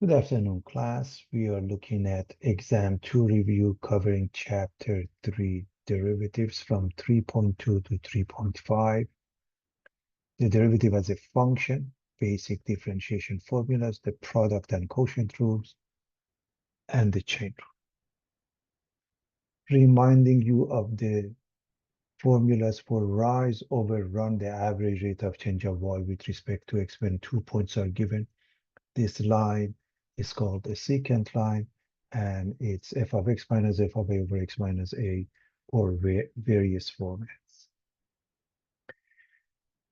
Good afternoon, class. We are looking at exam 2 review covering chapter 3 derivatives from 3.2 to 3.5. The derivative as a function, basic differentiation formulas, the product and quotient rules, and the chain rule. Reminding you of the formulas for rise over run the average rate of change of y with respect to x when 2 points are given. This line is called a secant line, and it's f of x minus f of a over x minus a, or various formats.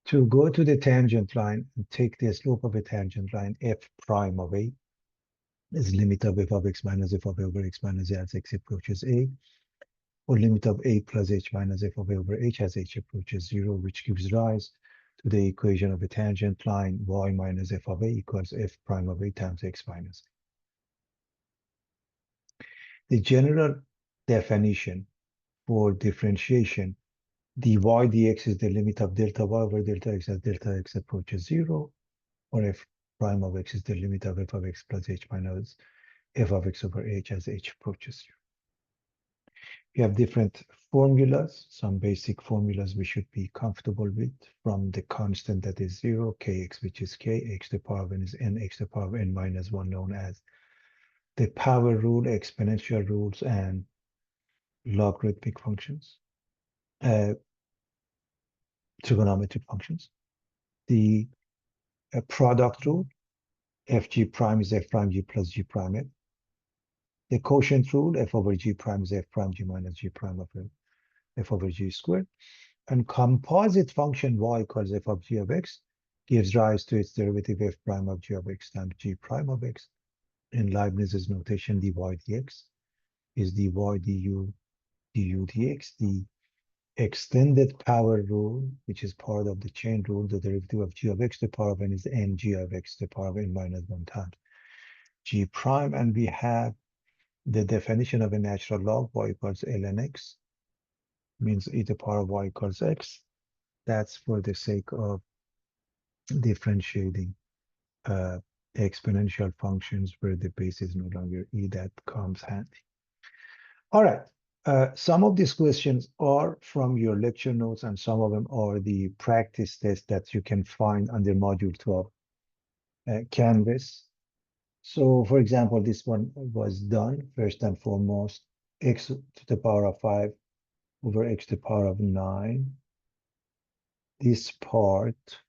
To go to the tangent line and take the slope of a tangent line, f prime of a is limit of f of x minus f of a over x minus a as x approaches a, or limit of a plus h minus f of a over h as h approaches 0, which gives rise to the equation of a tangent line y minus f of a equals f prime of a times x minus a. The general definition for differentiation, dy dx is the limit of delta y over delta x as delta x approaches 0, or f prime of x is the limit of f of x plus h minus f of x over h as h approaches 0. We have different formulas, some basic formulas we should be comfortable with, from the constant that is 0, kx, which is k, x to the power of n is n, x to the power of n minus 1, known as the power rule, exponential rules, and logarithmic functions, trigonometric functions. The product rule, fg prime is f prime g plus g prime f. The quotient rule, f over g prime is f prime g minus g prime of f over g squared. And composite function y equals f of g of x gives rise to its derivative f prime of g of x times g prime of x. In Leibniz's notation, dy dx is dy du dx. The extended power rule, which is part of the chain rule, the derivative of g of x to the power of n is n g of x to the power of n minus 1 times g prime. And we have the definition of a natural log, y equals ln x, means e to the power of y equals x. That's for the sake of differentiating exponential functions where the base is no longer e. That comes handy. All right. Some of these questions are from your lecture notes, and some of them are the practice tests that you can find under Module 12 Canvas. So, for example, this one was done first and foremost, x to the power of 5 over x to the power of 9. This part,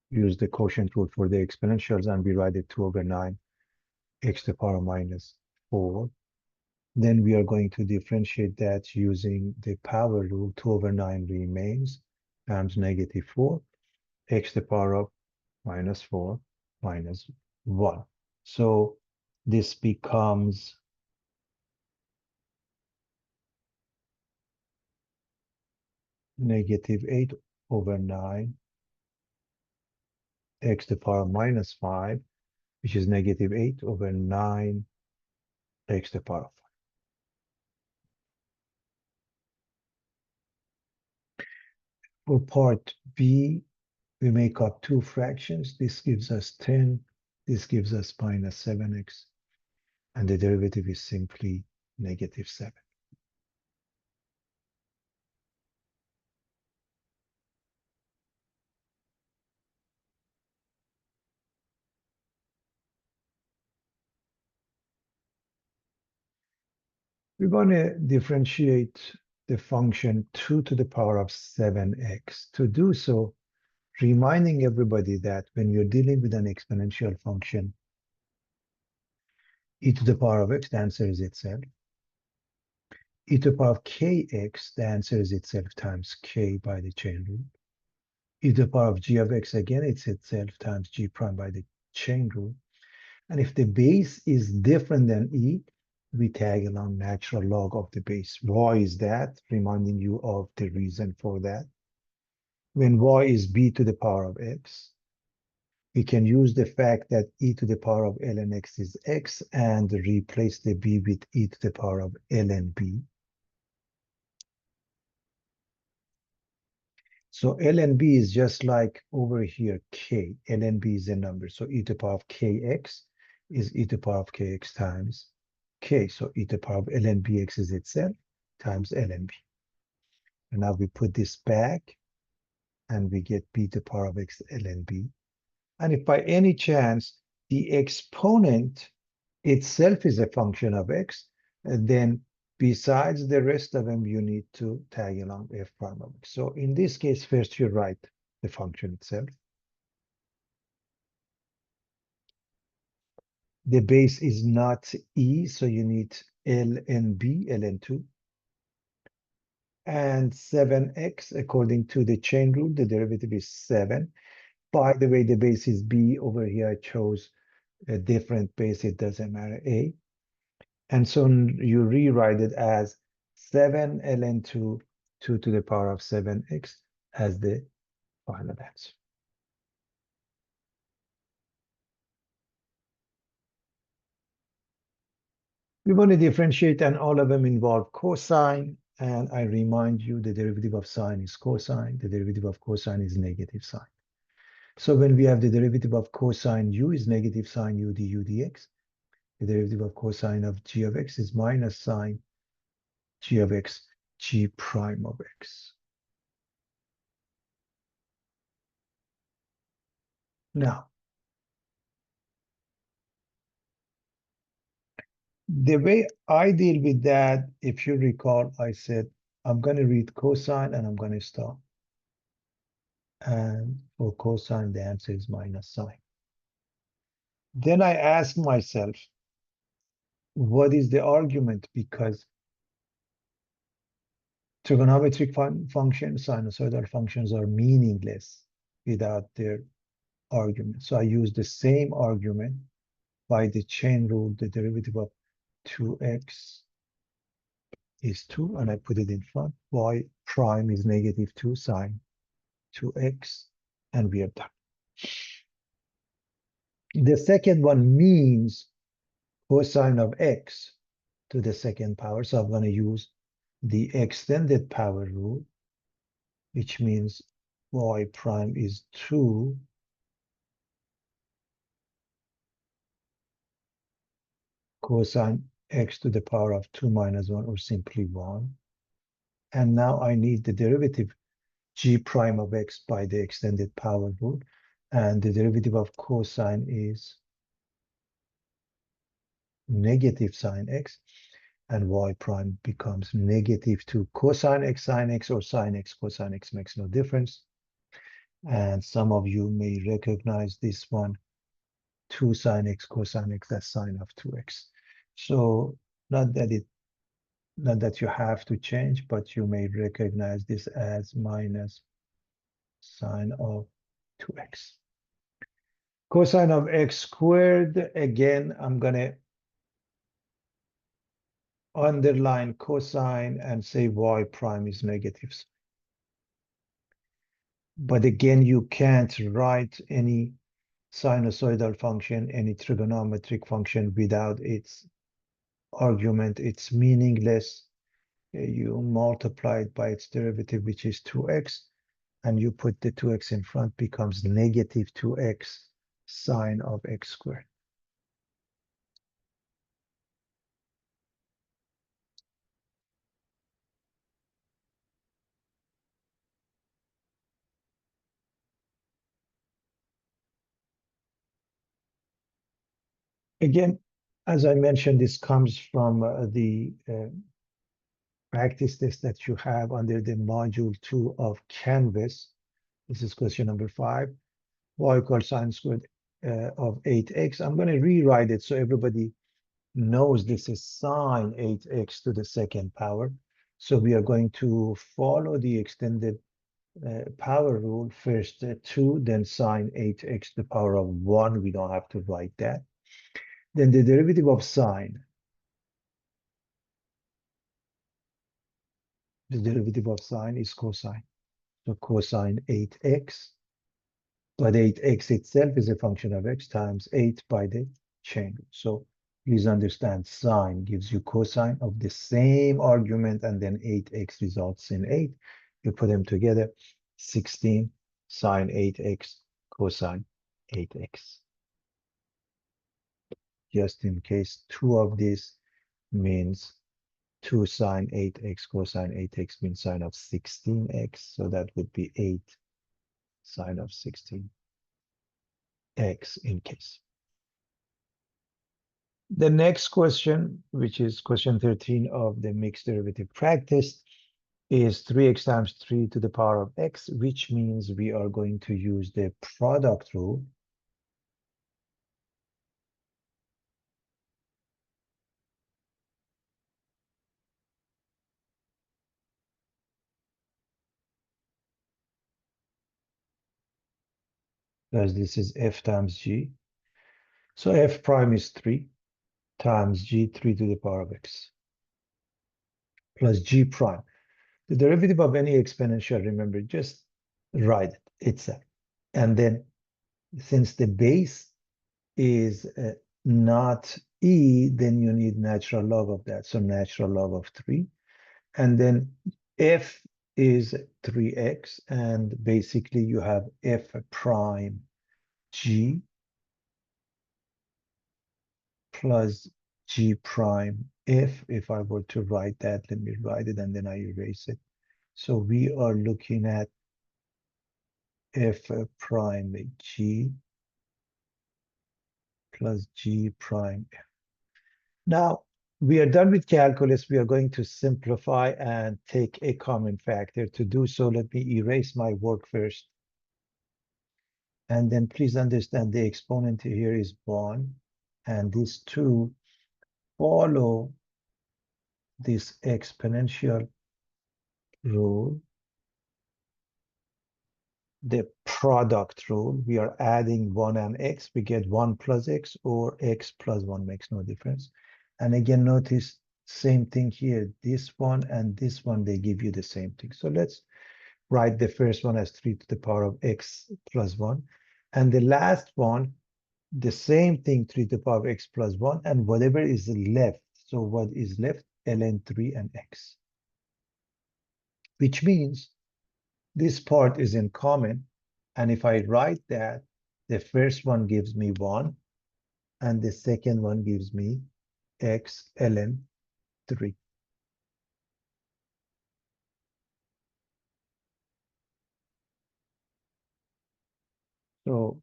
use the quotient rule for the exponentials, and we write it 2 over 9 x to the power minus 4. Then we are going to differentiate that using the power rule. 2 over 9 remains times negative 4, x to the power of minus 4 minus 1. So this becomes negative 8 over 9 x to the power minus 5, which is negative 8 over 9 x to the power of 5. For part B, we make up two fractions. This gives us 10. This gives us minus 7x. And the derivative is simply negative 7. We're going to differentiate the function 2 to the power of 7x. To do so, reminding everybody that when you're dealing with an exponential function, e to the power of x, the answer is itself. E to the power of kx, the answer is itself times k by the chain rule. E to the power of g of x, again, it's itself times g prime by the chain rule. And if the base is different than e, we tag along natural log of the base. Why is that? Reminding you of the reason for that. When y is b to the power of x, we can use the fact that e to the power of ln x is x and replace the b with e to the power of ln b. So ln b is just like over here, k. ln b is a number. So e to the power of kx is e to the power of kx times k. So e to the power of ln bx is itself times ln b. And now we put this back and we get b to the power of x ln b. And if by any chance the exponent itself is a function of x, then besides the rest of them, you need to tag along f prime of x. So in this case, first you write the function itself. The base is not e, so you need ln b, ln2. And 7x, according to the chain rule, the derivative is 7. By the way, the base is b. Over here, I chose a different base. It doesn't matter, a. And so you rewrite it as 7 ln2, 2 to the power of 7x as the final answer. We want to differentiate, and all of them involve cosine. And I remind you, the derivative of sine is cosine. The derivative of cosine is negative sine. So when we have the derivative of cosine u is negative sine u du dx, the derivative of cosine of g of x is minus sine g of x, g prime of x. Now, the way I deal with that, if you recall, I said, I'm going to read cosine and I'm going to stop. And for cosine, the answer is minus sine. Then I ask myself, what is the argument? Because trigonometric functions, sinusoidal functions are meaningless without their argument. So I use the same argument by the chain rule. The derivative of 2x is 2, and I put it in front. Y prime is negative 2 sine 2x, and we are done. The second one means cosine of x to the second power. So I'm going to use the extended power rule, which means y prime is 2 cosine x to the power of 2 minus 1, or simply 1. And now I need the derivative g prime of x by the extended power rule. And the derivative of cosine is negative sine x. And y prime becomes negative 2 cosine x sine x, or sine x cosine x, makes no difference. And some of you may recognize this one, 2 sine x cosine x, that's sine of 2x. So not that you have to change, but you may recognize this as minus sine of 2x. Cosine of x squared, again, I'm going to underline cosine and say y prime is negative. But again, you can't write any sinusoidal function, any trigonometric function without its argument. It's meaningless. You multiply it by its derivative, which is 2x, and you put the 2x in front, becomes negative 2x sine of x squared. Again, as I mentioned, this comes from the practice test that you have under the module 2 of Canvas. This is question number 5. Y equals sine squared of 8x. I'm going to rewrite it so everybody knows this is sine 8x to the second power. So we are going to follow the extended power rule. First 2, then sine 8x to the power of 1. We don't have to write that. Then the derivative of sine. The derivative of sine is cosine. So cosine 8x. But 8x itself is a function of x times 8 by the chain. So please understand, sine gives you cosine of the same argument, and then 8x results in 8. You put them together, 16 sine 8x cosine 8x. Just in case, 2 of these means 2 sine 8x cosine 8x means sine of 16x. So that would be 8 sine of 16x in case. The next question, which is question 13 of the mixed derivative practice, is 3x times 3 to the power of x, which means we are going to use the product rule. Because this is f times g. So f prime is 3 times g 3 to the power of x plus g prime. The derivative of any exponential, remember, just write it itself. And then since the base is not e, then you need natural log of that. So natural log of 3. And then f is 3x. And basically you have f prime g plus g prime f. If I were to write that, let me write it and then I erase it. So we are looking at f prime g plus g prime f. Now, we are done with calculus. We are going to simplify and take a common factor. To do so, let me erase my work first. And then please understand the exponent here is 1. And these two follow this exponential rule, the product rule. We are adding 1 and x. We get 1 plus x, or x plus 1 makes no difference. And again, notice same thing here. This one and this one, they give you the same thing. So let's write the first one as 3 to the power of x plus 1. And the last one, the same thing, 3 to the power of x plus 1. And whatever is left. So what is left? ln 3 and x. Which means this part is in common. And if I write that, the first one gives me 1. And the second one gives me x ln 3. So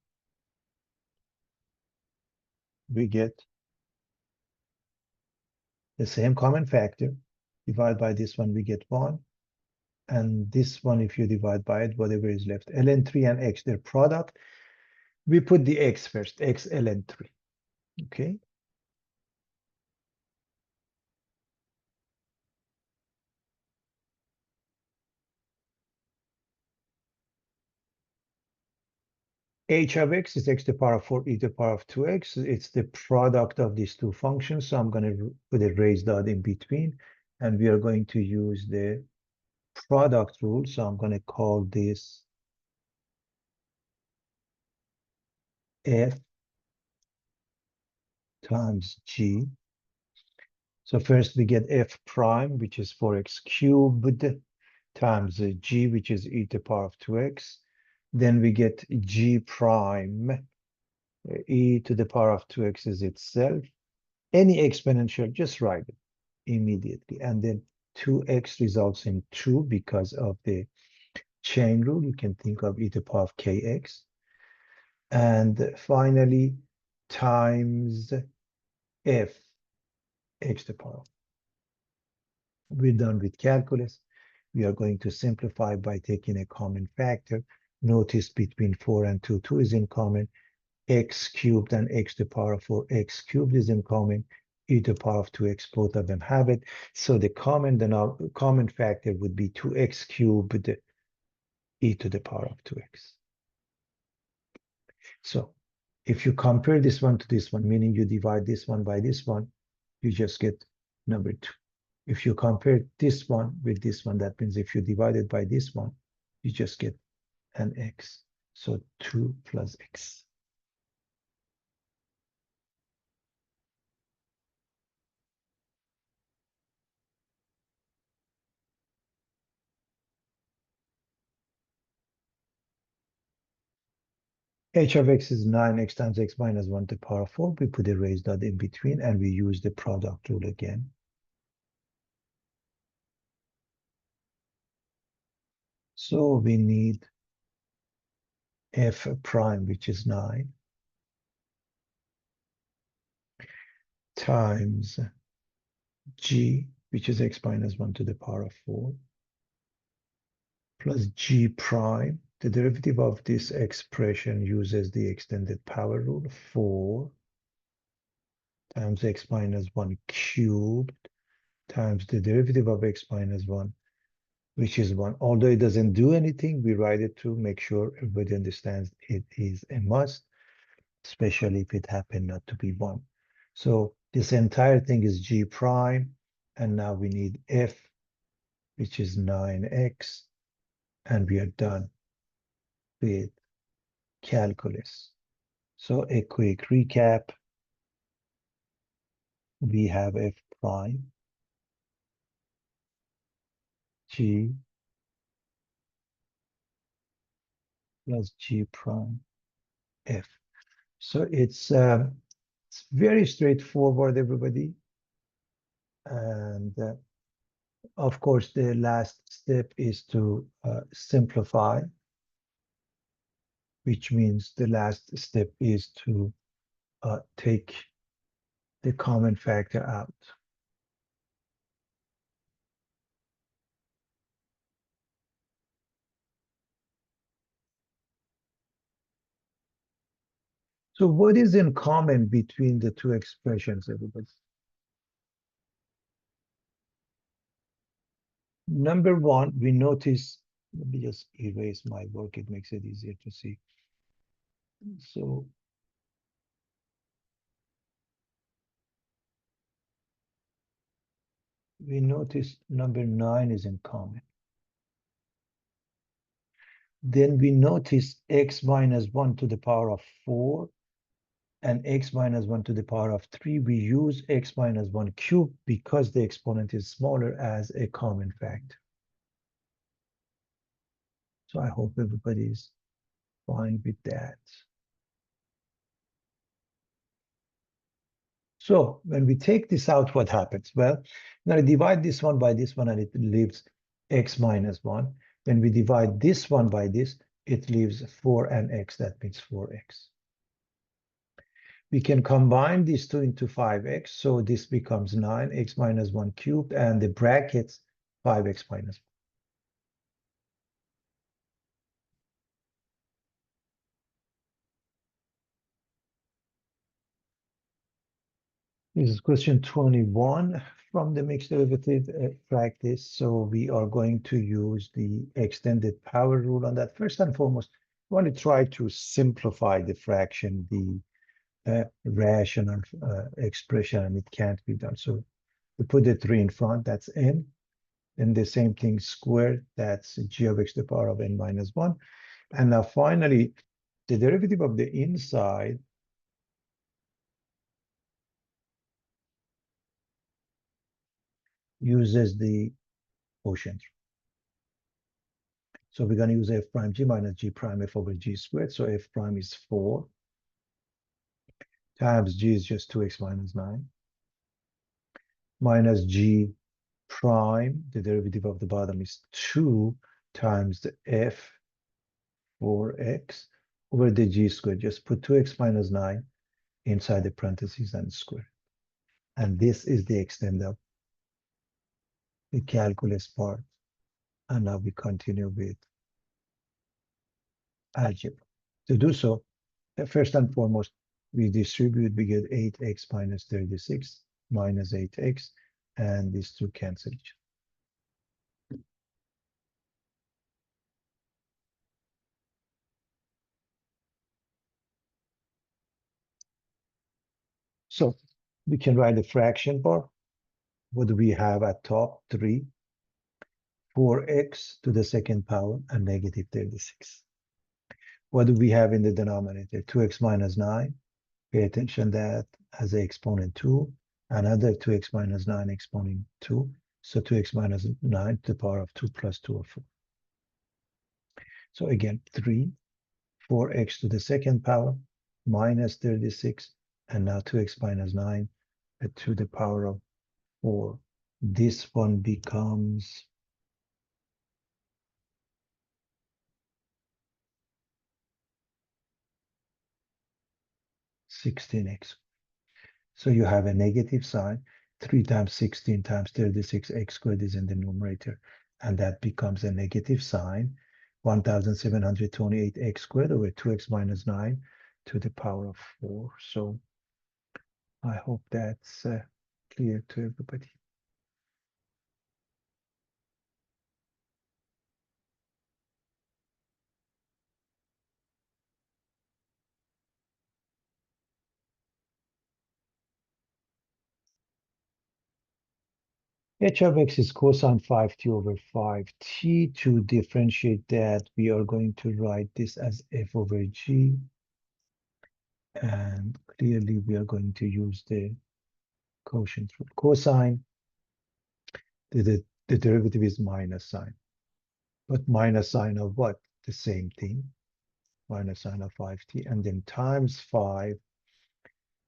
we get the same common factor. Divide by this one, we get 1. And this one, if you divide by it, whatever is left, ln 3 and x, their product. We put the x first, x ln 3. Okay. H of x is x to the power of 4 e to the power of 2x. It's the product of these two functions. So I'm going to put a raised dot in between. And we are going to use the product rule. So I'm going to call this f times g. So first we get f prime, which is 4x cubed, times g, which is e to the power of 2x. Then we get g prime, e to the power of 2x is itself. Any exponential, just write it immediately. And then 2x results in 2 because of the chain rule. You can think of e to the power of kx. And finally, times f x to the power. We're done with calculus. We are going to simplify by taking a common factor. Notice between 4 and 2, 2 is in common. X cubed and x to the power of 4, x cubed is in common. E to the power of 2x, both of them have it. So the common factor would be 2x cubed e to the power of 2x. So if you compare this one to this one, meaning you divide this one by this one, you just get number 2. If you compare this one with this one, that means if you divide it by this one, you just get an x. So 2 plus x. h of x is 9x times x minus 1 to the power of 4. We put a raised dot in between, and we use the product rule again. So we need f prime, which is 9, times g, which is x minus 1 to the power of 4, plus g prime. The derivative of this expression uses the extended power rule, 4 times x minus 1 cubed times the derivative of x minus 1, which is 1. Although it doesn't do anything, we write it to make sure everybody understands it is a must, especially if it happened not to be 1. So this entire thing is g prime, and now we need f, which is 9x, and we are done with calculus. So a quick recap. We have f prime, g plus g prime, f. So it's very straightforward, everybody. And of course, the last step is to simplify, which means the last step is to take the common factor out. So what is in common between the two expressions, everybody? Number one, we notice, let me just erase my work, it makes it easier to see. So we notice number 9 is in common. Then we notice x minus 1 to the power of 4 and x minus 1 to the power of 3. We use x minus 1 cubed because the exponent is smaller as a common factor. So I hope everybody is fine with that. So when we take this out, what happens? Well, now I divide this one by this one, and it leaves x minus 1. When we divide this one by this, it leaves 4 and x. That means 4x. We can combine these two into 5x. So this becomes 9x minus 1 cubed, and the brackets 5x minus 1. This is question 21 from the mixed derivative practice. So we are going to use the extended power rule on that. First and foremost, we want to try to simplify the fraction, the rational expression, and it can't be done. So we put the 3 in front, that's n. Then the same thing squared, that's g of x to the power of n minus 1. And now finally, the derivative of the inside uses the quotient. So we're going to use f prime g minus g prime f over g squared. So f prime is 4 times g is just 2x minus 9 minus g prime, the derivative of the bottom is 2 times the f 4x over the g squared. Just put 2x minus 9 inside the parentheses and square. And this is the extent of the calculus part. And now we continue with algebra. To do so, first and foremost, we distribute, we get 8x minus 36 minus 8x, and these two cancel each other. So we can write a fraction bar. What do we have at top? 3, 4x to the second power, and negative 36. What do we have in the denominator? 2x minus 9. Pay attention that as an exponent 2, another 2x minus 9 exponent 2. So 2x minus 9 to the power of 2 plus 2 or 4. So again, 3, 4x to the second power minus 36, and now 2x minus 9 to the power of 4. This one becomes 16x. So you have a negative sign. 3 times 16 times 36 x squared is in the numerator, and that becomes a negative sign. 1728 x squared over 2x minus 9 to the power of 4. So I hope that's clear to everybody. H of x is cosine 5t over 5t. To differentiate that, we are going to write this as f over g. And clearly, we are going to use the quotient rule. Cosine, the derivative is minus sign. But minus sign of what? The same thing. Minus sign of 5t. And then times 5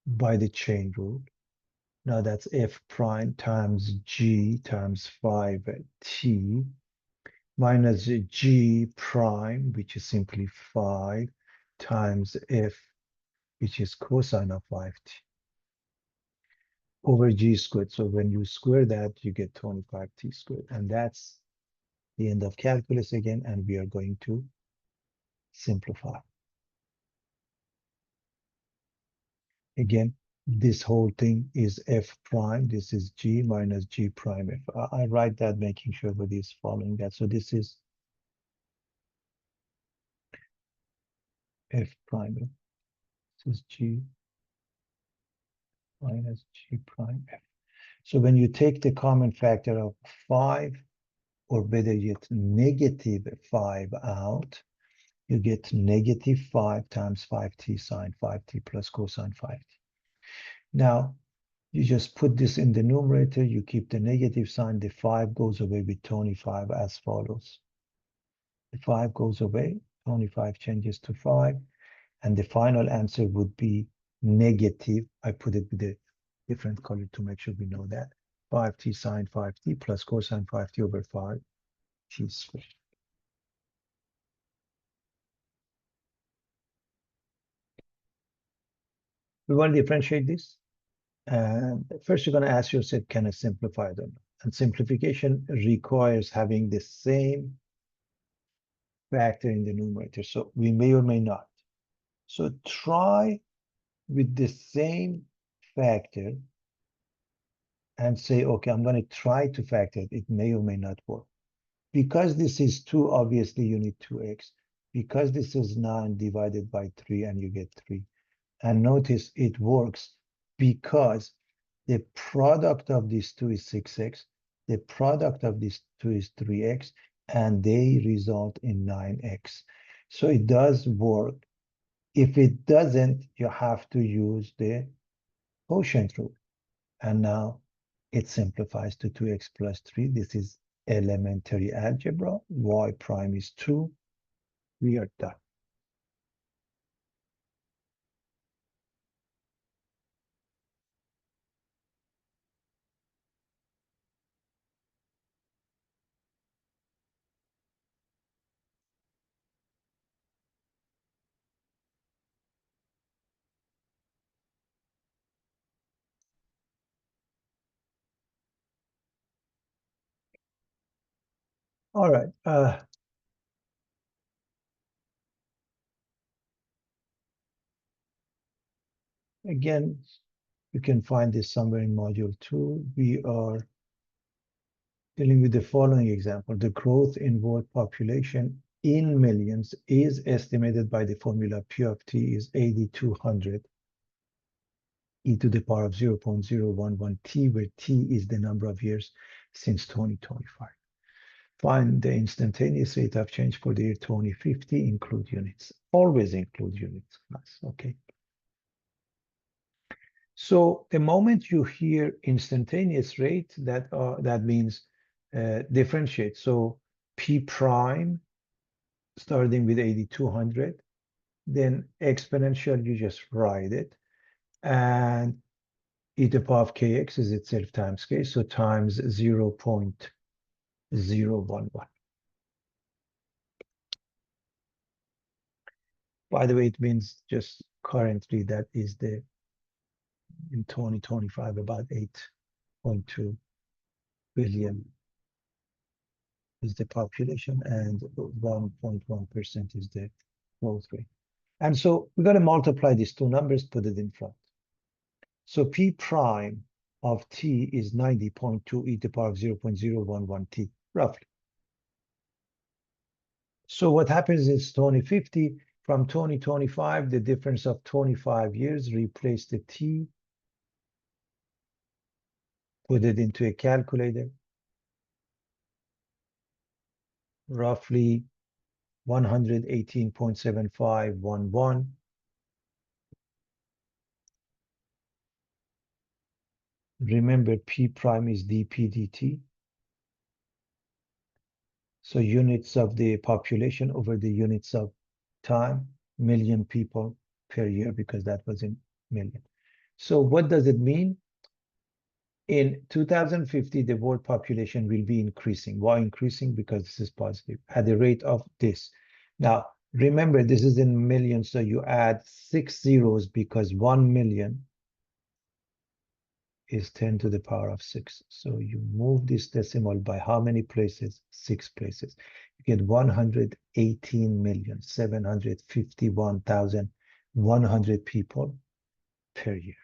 by the chain rule. Now that's f prime times g times 5t minus g prime, which is simply 5 times f, which is cosine of 5t, over g squared. So when you square that, you get 25t squared. And that's the end of calculus again, and we are going to simplify. Again, this whole thing is f prime. This is g minus g prime f. I write that, making sure everybody is following that. So this is f prime f. This is g minus g prime f. So when you take the common factor of 5, or better yet, negative 5 out, you get negative 5 times 5t sine 5t plus cosine 5t. Now, you just put this in the numerator, you keep the negative sign, the 5 goes away with 25 as follows. The 5 goes away, 25 changes to 5, and the final answer would be negative. I put it with a different color to make sure we know that. 5t sine 5t plus cosine 5t over 5t squared. We want to differentiate this. And first, you're going to ask yourself, can I simplify them? And simplification requires having the same factor in the numerator. So we may or may not. So try with the same factor and say, okay, I'm going to try to factor it. It may or may not work. Because this is 2, obviously you need 2x. Because this is 9 divided by 3, and you get 3. And notice it works because the product of these two is 6x, the product of these two is 3x, and they result in 9x. So it does work. If it doesn't, you have to use the quotient rule. And now it simplifies to 2x plus 3. This is elementary algebra. Y prime is 2. We are done. All right. Again, you can find this somewhere in module 2. We are dealing with the following example. The growth in world population in millions is estimated by the formula P of t is 8,200 e to the power of 0.011 t, where t is the number of years since 2025. Find the instantaneous rate of change for the year 2050, include units. Always include units, class, okay? So the moment you hear instantaneous rate, that means differentiate. So P prime starting with 8,200 then exponential, you just write it. And e to the power of kx is itself times k, so times 0.011. By the way, it means just currently that is the, in 2025, about 8.2 billion is the population, and 1.1% is the growth rate. And so we're going to multiply these two numbers, put it in front. So P prime of t is 90.2 e to the power of 0.011 t, roughly. So what happens is 2050, from 2025, the difference of 25 years, replace the t, put it into a calculator, roughly 118.7511. Remember, P prime is dp dt. So units of the population over the units of time, million people per year, because that was in million. So what does it mean? In 2050, the world population will be increasing. Why increasing? Because this is positive, at the rate of this. Now, remember, this is in millions, so you add 6 zeros because 1 million is 10 to the power of 6. So you move this decimal by how many places? 6 places. You get 118,751,100 people per year.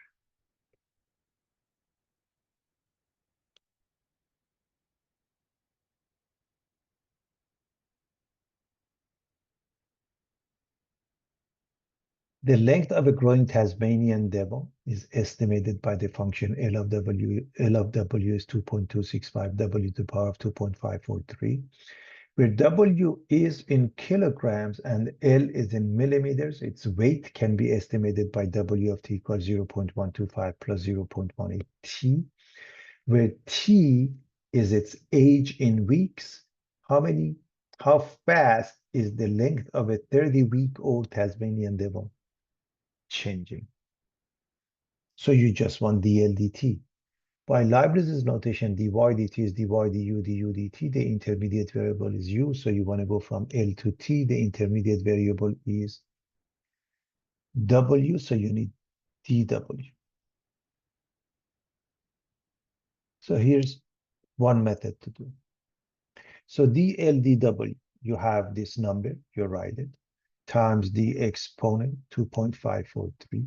The length of a growing Tasmanian devil is estimated by the function L of W. L of W is 2.265 W to the power of 2.543, where W is in kilograms and L is in millimeters. Its weight can be estimated by W of t equals 0.125 plus 0.18 t, where t is its age in weeks. How fast is the length of a 30-week-old Tasmanian devil changing? So you just want dl dt. By Leibniz's notation, dy dt is dy du dt. The intermediate variable is u, so you want to go from L to t. The intermediate variable is w, so you need dw. So here's one method to do. So dl dw, you have this number, you write it, times the exponent, 2.543.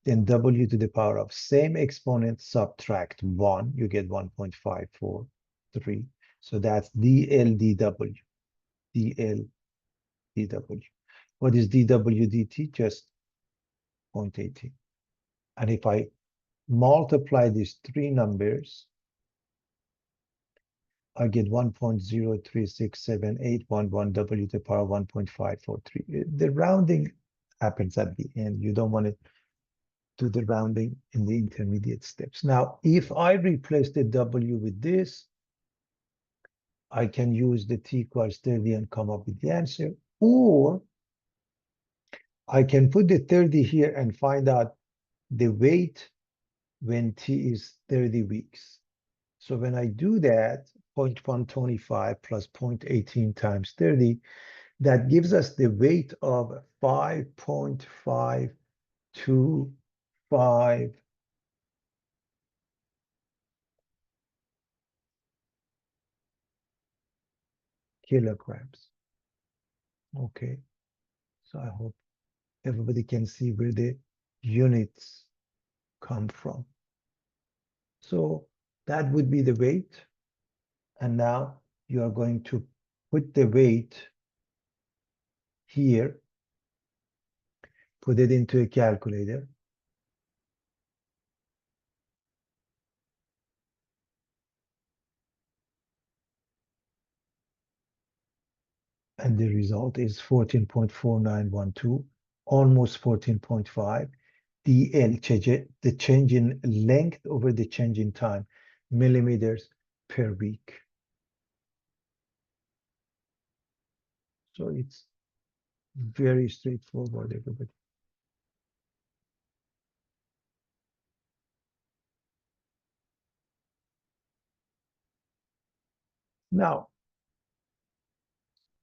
Then w to the power of same exponent, subtract 1, you get 1.543. So that's dl dw, dl dw. What is dw dt? Just 0.18. And if I multiply these three numbers, I get 1.0367811 w to the power 1.543. The rounding happens at the end. You don't want to do the rounding in the intermediate steps. Now, if I replace the w with this, I can use the t equals 30 and come up with the answer. Or I can put the 30 here and find out the weight when t is 30 weeks. So when I do that, 0.125 plus 0.18 times 30, that gives us the weight of 5.525 kilograms. Okay, so I hope everybody can see where the units come from. So that would be the weight. And now you are going to put the weight here, put it into a calculator. And the result is 14.4912, almost 14.5. DL, the change in length over the change in time, millimeters per week. So it's Very straightforward, everybody. Now,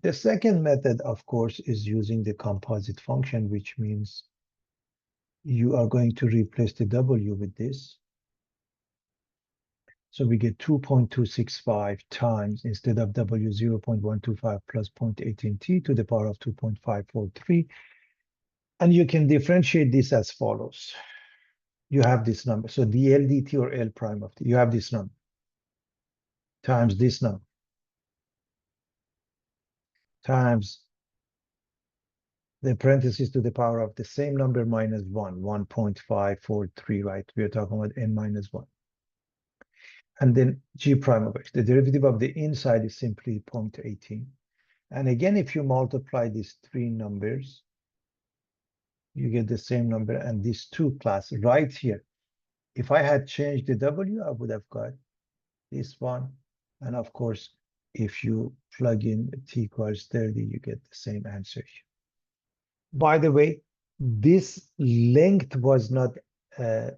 the second method, of course, is using the composite function, which means you are going to replace the W with this. So we get 2.265 times, instead of W, 0.125 plus 0.18 t to the power of 2.543. And you can differentiate this as follows. You have this number. So dl dt or L prime of t, you have this number times this number times the parentheses to the power of the same number minus 1, 1.543, right? We are talking about n minus 1. And then g prime of x. The derivative of the inside is simply 0.18. And again, if you multiply these three numbers, you get the same number. And these two class right here, if I had changed the W, I would have got this one. And of course, if you plug in t equals 30, you get the same answer. By the way, this length was not, uh,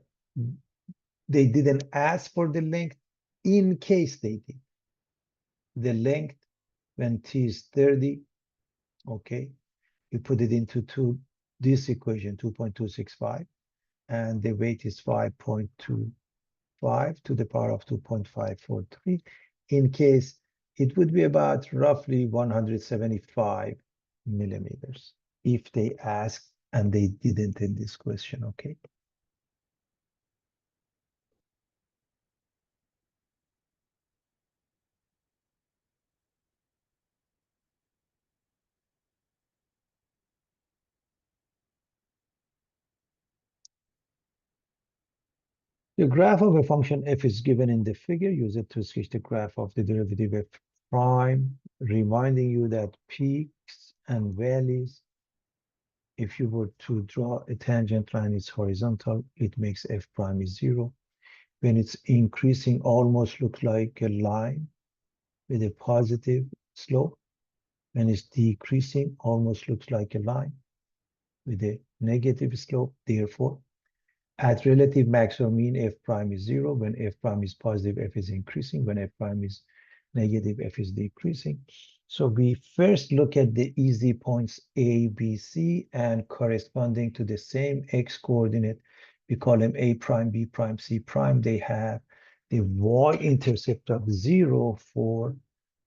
they didn't ask for the length in case they did. The length when t is 30, okay, you put it into this equation, 2.265, and the weight is 5.25 to the power of 2.543. In case it would be about roughly 175 millimeters if they asked, and they didn't in this question, okay? The graph of a function f is given in the figure. Use it to sketch the graph of the derivative f prime, reminding you that peaks and valleys, if you were to draw a tangent line, is horizontal, it makes f prime is 0. When it's increasing, almost looks like a line with a positive slope. When it's decreasing, almost looks like a line with a negative slope. Therefore, at relative max or mean, f prime is 0. When f prime is positive, f is increasing. When f prime is negative, f is decreasing. So we first look at the easy points A, B, C, and corresponding to the same x coordinate, we call them A prime, B prime, C prime. They have the y-intercept of 0 for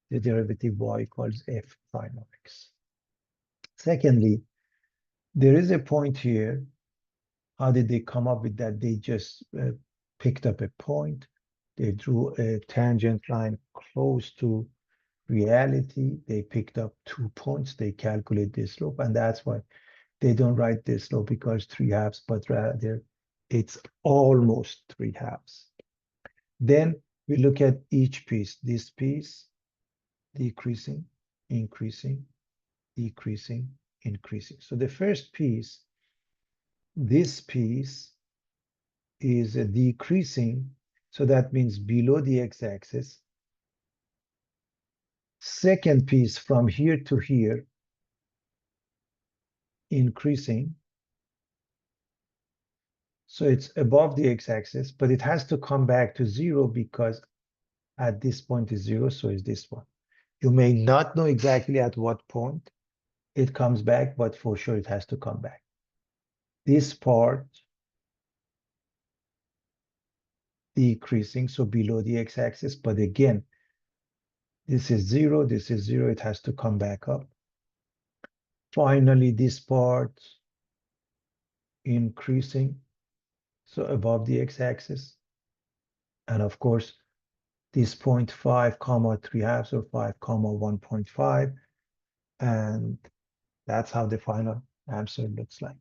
the derivative y equals f prime of x. Secondly, there is a point here. How did they come up with that? They just picked up a point. They drew a tangent line close to reality. They picked up 2 points. They calculate the slope, and that's why they don't write the slope because 3/2, but rather it's almost 3/2. Then we look at each piece. This piece decreasing, increasing, decreasing, increasing. So the first piece, this piece is decreasing, so that means below the x-axis. Second piece from here to here, increasing. So it's above the x-axis, but it has to come back to 0 because at this point is 0, so is this one. You may not know exactly at what point it comes back, but for sure it has to come back. This part decreasing, so below the x-axis, but again, this is 0, this is 0, it has to come back up. Finally, this part increasing, so above the x-axis. And of course, this 0.5 comma 3/2 or 5 comma 1.5. And that's how the final answer looks like.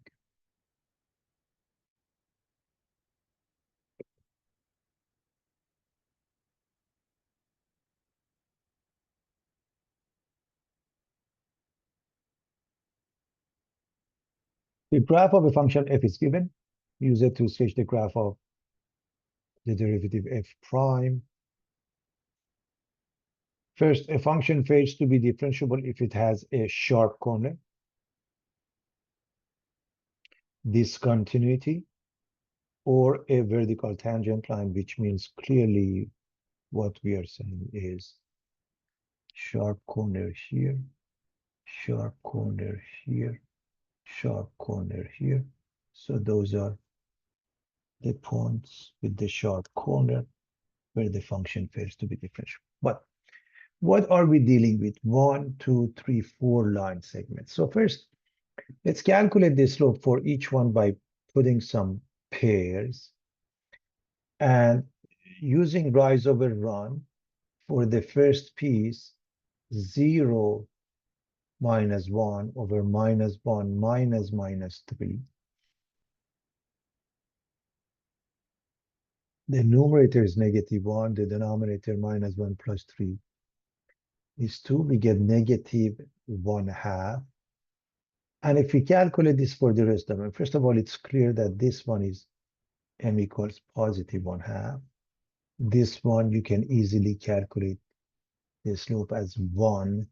The graph of a function f is given. Use it to sketch the graph of the derivative f prime. First, a function fails to be differentiable if it has a sharp corner. discontinuity, or a vertical tangent line, which means clearly what we are saying is sharp corner here, sharp corner here, sharp corner here. So those are the points with the sharp corner where the function fails to be differentiable. But what are we dealing with? 1, 2, 3, 4 line segments. So first, let's calculate the slope for each one by putting some pairs and using rise over run for the first piece, 0 minus 1 over minus 1 minus minus 3. The numerator is negative 1, the denominator minus 1 plus 3 is 2. We get negative 1/2. And if we calculate this for the rest of them, first of all, it's clear that this one is m equals positive 1/2. This one, you can easily calculate the slope as 1,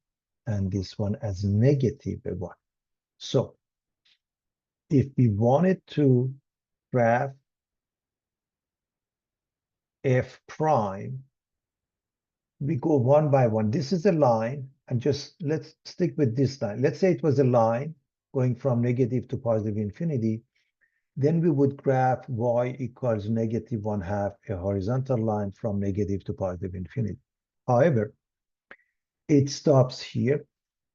and this one as negative 1. So if we wanted to graph f prime, we go one by one. This is a line, and just let's stick with this line. Let's say it was a line going from negative to positive infinity. Then we would graph y equals negative 1/2, a horizontal line from negative to positive infinity. However, it stops here.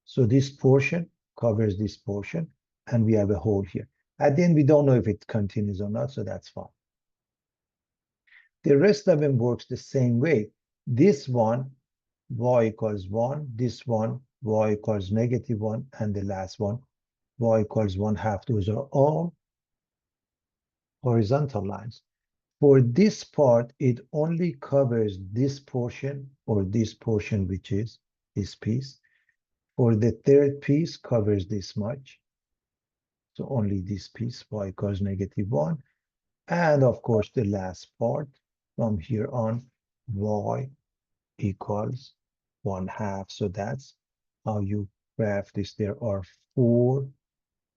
So this portion covers this portion, and we have a hole here. At the end, we don't know if it continues or not, so that's fine. The rest of them works the same way. This one, y equals 1. This one, y equals negative 1. And the last one, y equals 1/2. Those are all horizontal lines. For this part, it only covers this portion or this portion, which is this piece. For the third piece, covers this much. So only this piece, y equals negative 1. And of course, the last part, from here on, y equals 1/2. So that's how you graph this. There are 4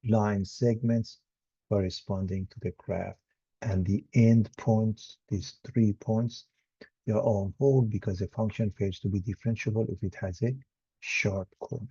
line segments corresponding to the graph. And the end points, these 3 points, they're all whole because a function fails to be differentiable if it has a sharp corner.